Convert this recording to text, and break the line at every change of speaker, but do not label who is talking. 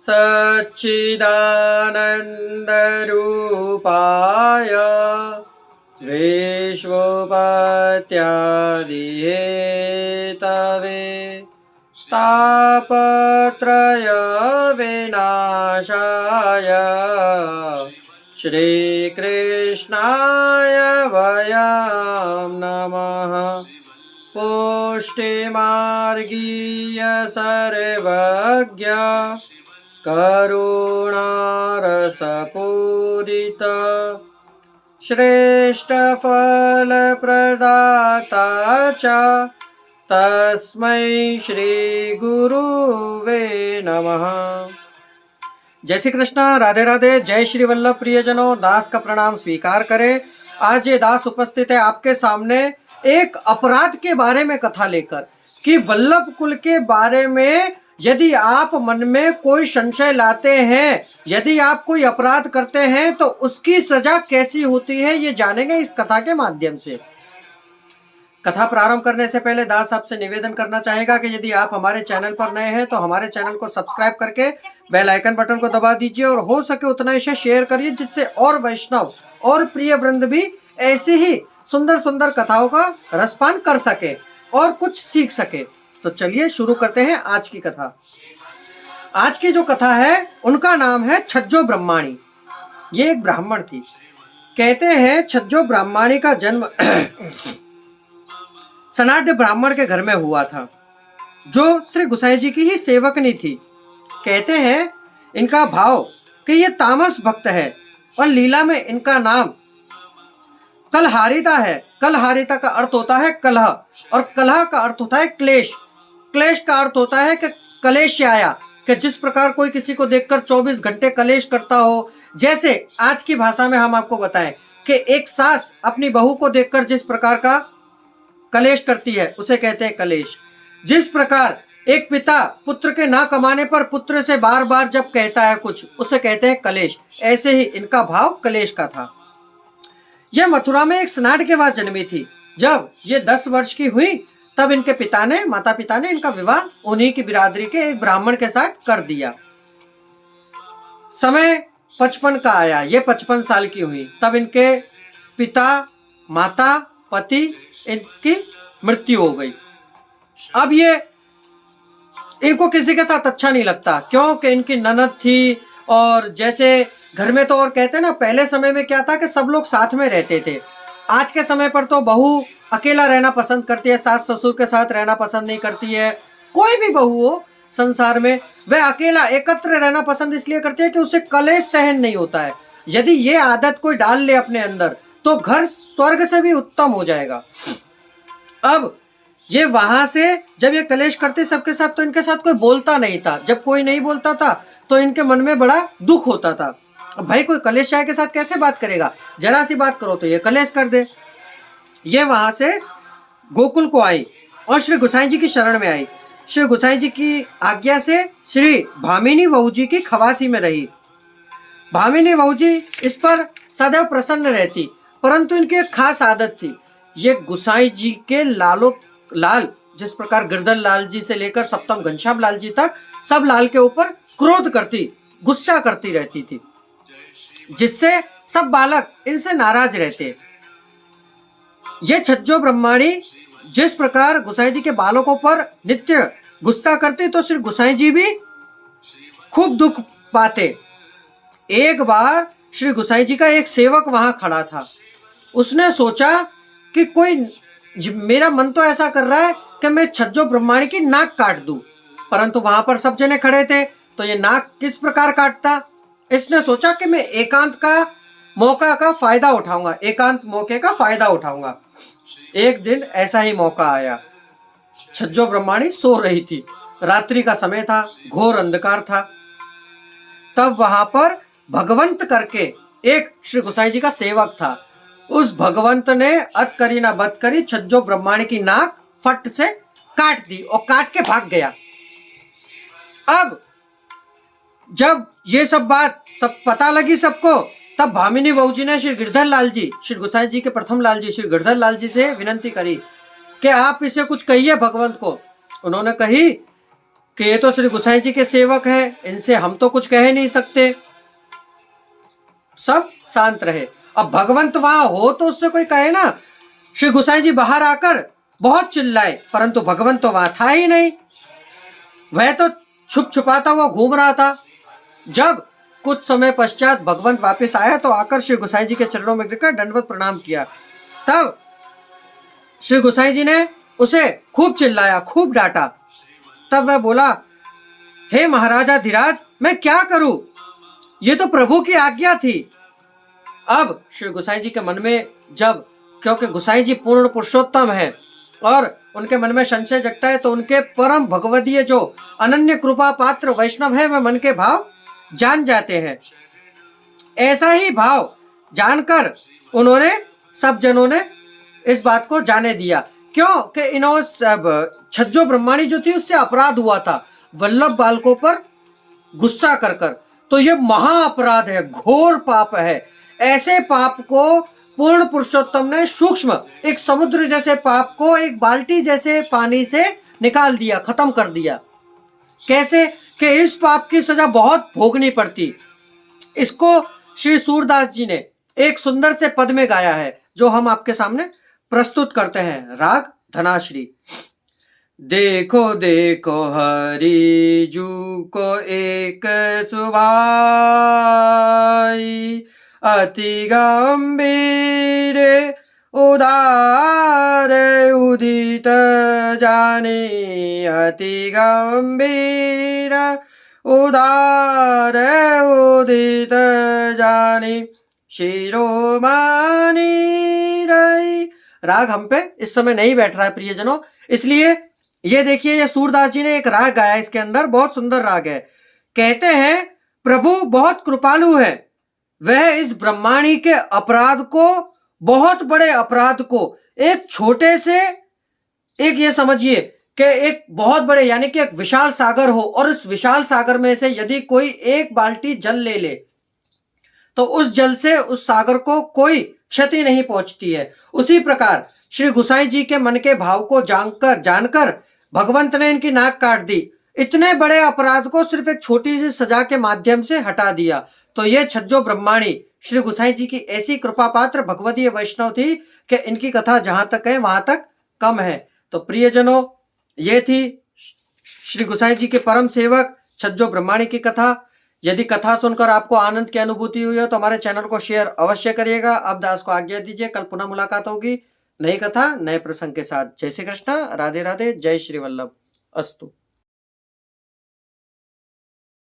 सच्चिदानन्दरूपाय विश्वोपत्यादिहेतवे तापत्रय विनाशाय श्रीकृष्णाय वयं नमः। पुष्टिमार्गीय सर्वज्ञ करुणारसपूरित श्रेष्ठफलप्रदाता च तस्मै श्री गुरुवे नमः। जय श्री कृष्णा, राधे राधे। जय श्री वल्लभ प्रियजनों, दास का प्रणाम स्वीकार करें। आज ये दास उपस्थित है आपके सामने एक अपराध के बारे में कथा लेकर कि वल्लभ कुल के बारे में यदि आप मन में कोई संशय लाते हैं, यदि आप कोई अपराध करते हैं तो उसकी सजा कैसी होती है, ये जानेंगे इस कथा के माध्यम से। कथा प्रारंभ करने से पहले दास आपसे निवेदन करना चाहेगा कि यदि आप हमारे चैनल पर नए हैं तो हमारे चैनल को सब्सक्राइब करके बेल आइकन बटन को दबा दीजिए और हो सके उतना इसे शेयर करिए, जिससे और वैष्णव और प्रिय वृंद भी ऐसी ही सुंदर सुंदर कथाओं का रसपान कर सके और कुछ सीख सके। तो चलिए शुरू करते हैं आज की कथा। आज की जो कथा है उनका नाम है छज्जो ब्रह्माणी। ये एक ब्राह्मण थी। कहते हैं छज्जो ब्राह्मणी का जन्म सनाढ़ ब्राह्मण के घर में हुआ था, जो श्री गुसाई जी की ही सेवकनी थी। कहते हैं इनका भाव कि ये तामस भक्त है और लीला में इनका नाम कलहारिता है। कलहारिता का अर्थ होता है कलह और कलह का अर्थ होता है क्लेश। क्लेश का अर्थ होता है कि कलेश आया, कि जिस प्रकार कोई किसी को देखकर 24 घंटे कलेश करता हो। जैसे आज की भाषा में हम आपको बताएं कि एक सास अपनी बहू को देखकर जिस प्रकार का कलेश करती है उसे कहते हैं कलेश। जिस प्रकार एक पिता पुत्र के ना कमाने पर पुत्र से बार बार जब कहता है कुछ, उसे कहते हैं कलेश। ऐसे ही इनका भाव कलेश का था। यह मथुरा में एक सनाढ़ के बाद जन्मी थी। जब ये 10 वर्ष की हुई तब इनके माता पिता ने इनका विवाह उन्हीं की बिरादरी के एक ब्राह्मण के साथ कर दिया। समय 55 का आया, ये 55 साल की हुई तब इनके पिता माता पति इनकी मृत्यु हो गई। अब ये इनको किसी के साथ अच्छा नहीं लगता, क्योंकि इनकी ननद थी और जैसे घर में तो, और कहते हैं ना पहले समय में क्या था कि सब लोग साथ में रहते थे। आज के समय पर तो बहू अकेला रहना पसंद करती है, सास ससुर के साथ रहना पसंद नहीं करती है। कोई भी बहू हो संसार में, वह अकेला एकत्र रहना पसंद इसलिए करती है कि उसे कलेश सहन नहीं होता है। यदि ये आदत कोई डाल ले अपने अंदर तो घर स्वर्ग से भी उत्तम हो जाएगा। अब ये वहां से जब ये कलेश करते सबके साथ, तो इनके साथ कोई बोलता नहीं था। जब कोई नहीं बोलता था तो इनके मन में बड़ा दुख होता था। अब भाई कोई कलेश के साथ कैसे बात करेगा, जरा सी बात करो तो ये कलेश कर दे। ये वहां से गोकुल को आई और श्री गुसाई जी की शरण में आई। श्री गुसाई जी की आज्ञा से श्री भामिनी बहू जी की खवासी में रही। भामिनी बहू जी इस पर सदैव प्रसन्न रहती, परंतु इनकी एक खास आदत थी। ये गुसाई जी के लाल, जिस प्रकार गिरधर लाल जी से लेकर सप्तम घनश्याम लाल जी तक सब लाल के ऊपर क्रोध करती, गुस्सा करती रहती थी, जिससे सब बालक इनसे नाराज रहते। ये छज्जो ब्रह्माणी जिस प्रकार गुसाई जी के बालकों पर नित्य गुस्सा करते, तो श्री गुसाई जी भी खूब दुख पाते। एक बार श्री गुसाई जी का एक सेवक वहां खड़ा था। उसने सोचा कि कोई, मेरा मन तो ऐसा कर रहा है कि मैं छज्जो ब्रह्माणी की नाक काट दूं, परंतु वहां पर सब जने खड़े थे तो ये नाक किस प्रकार काटता। इसने सोचा कि मैं एकांत मौके का फायदा उठाऊंगा। एक दिन ऐसा ही मौका आया। छज्जो ब्रह्माणी सो रही थी, रात्रि का समय था, घोर अंधकार था। तब वहां पर भगवंत करके एक श्री गुसाई जी का सेवक था। उस भगवंत ने अत करी ना बत करी, छज्जो ब्रह्माणी की नाक फट से काट दी और काट के भाग गया। अब जब ये सब बात पता लगी सबको, तब भामिनी बहू जी ने श्री गिरधर लाल जी, श्री गुसाई जी के प्रथम लाल जी श्री गिरधर लाल जी से विनती करी कि आप इसे कुछ कहिए भगवंत को। उन्होंने कही कि ये तो श्री गोसाई जी के सेवक हैं, इनसे हम तो कुछ कह नहीं सकते। सब शांत रहे। अब भगवंत वहां हो तो उससे कोई कहे ना। श्री गोसाई जी बाहर आकर बहुत चिल्लाए, परंतु भगवंत तो वहां था ही नहीं, वह तो छुप छुपाता हुआ घूम रहा था। जब कुछ समय पश्चात भगवंत वापस आया तो आकर श्री गोसाई जी के चरणों में गिरकर दंडवत प्रणाम किया। तब श्री गोसाई जी ने उसे खूब चिल्लाया, खूब डांटा। तब वह बोला, हे महाराजा धीराज, मैं क्या करूं, ये तो प्रभु की आज्ञा थी। अब श्री गोसाई जी के मन में जब, क्योंकि गोसाई जी पूर्ण पुरुषोत्तम है और उनके मन में संशय जगता है, तो उनके परम भगवदीय जो अनन्य कृपा पात्र वैष्णव है, वह मन के भाव जान जाते हैं। ऐसा ही भाव जानकर उन्होंने, सब जनों ने इस बात को जाने दिया। क्यों कि इन्होंने सब छज्जो ब्रह्माणी जो थी उससे अपराध हुआ था वल्लभ बालकों पर गुस्सा कर कर। तो ये महा अपराध है, घोर पाप है। ऐसे पाप को पूर्ण पुरुषोत्तम ने सूक्ष्म एक समुद्र जैसे पाप को एक बाल्टी जैसे पानी से निकाल दिया, खत्म कर दिया। कैसे कि इस पाप की सजा बहुत भोगनी पड़ती। इसको श्री सूरदास जी ने एक सुंदर से पद में गाया है, जो हम आपके सामने प्रस्तुत करते हैं। राग धनाश्री। देखो देखो हरि जू को एक सुभाई, अति गंभीर उदार उदित जाने, अति गंभीर उदार उदित जाने, शिरोमणि रई। राग हम पे इस समय नहीं बैठ रहा है प्रियजनों, इसलिए ये देखिए, ये सूरदास जी ने एक राग गाया, इसके अंदर बहुत सुंदर राग है। कहते हैं प्रभु बहुत कृपालु है, वह इस ब्रह्माणी के अपराध को, बहुत बड़े अपराध को, एक छोटे से, एक ये समझिए कि एक बहुत बड़े यानी कि एक विशाल सागर हो, और उस विशाल सागर में से यदि कोई एक बाल्टी जल ले ले तो उस जल से उस सागर को कोई क्षति नहीं पहुंचती है। उसी प्रकार श्री गोसाई जी के मन के भाव को जानकर भगवंत ने इनकी नाक काट दी। इतने बड़े अपराध को सिर्फ एक छोटी सी सजा के माध्यम से हटा दिया। तो ये छज्जो ब्रह्माणी श्री गोसाई जी की ऐसी कृपा पात्र भगवदीय वैष्णव थी कि इनकी कथा जहां तक है वहां तक कम है। तो प्रियजनों, ये थी श्री गोसाई जी के परम सेवक छज्जो ब्रह्माणी की कथा। यदि कथा सुनकर आपको आनंद की अनुभूति हुई हो तो हमारे चैनल को शेयर अवश्य करिएगा। अब दास को आज्ञा दीजिए, कल पुनः मुलाकात होगी नई कथा नए प्रसंग के साथ। जय श्री कृष्णा, राधे राधे, जय श्री वल्लभ। अस्तु।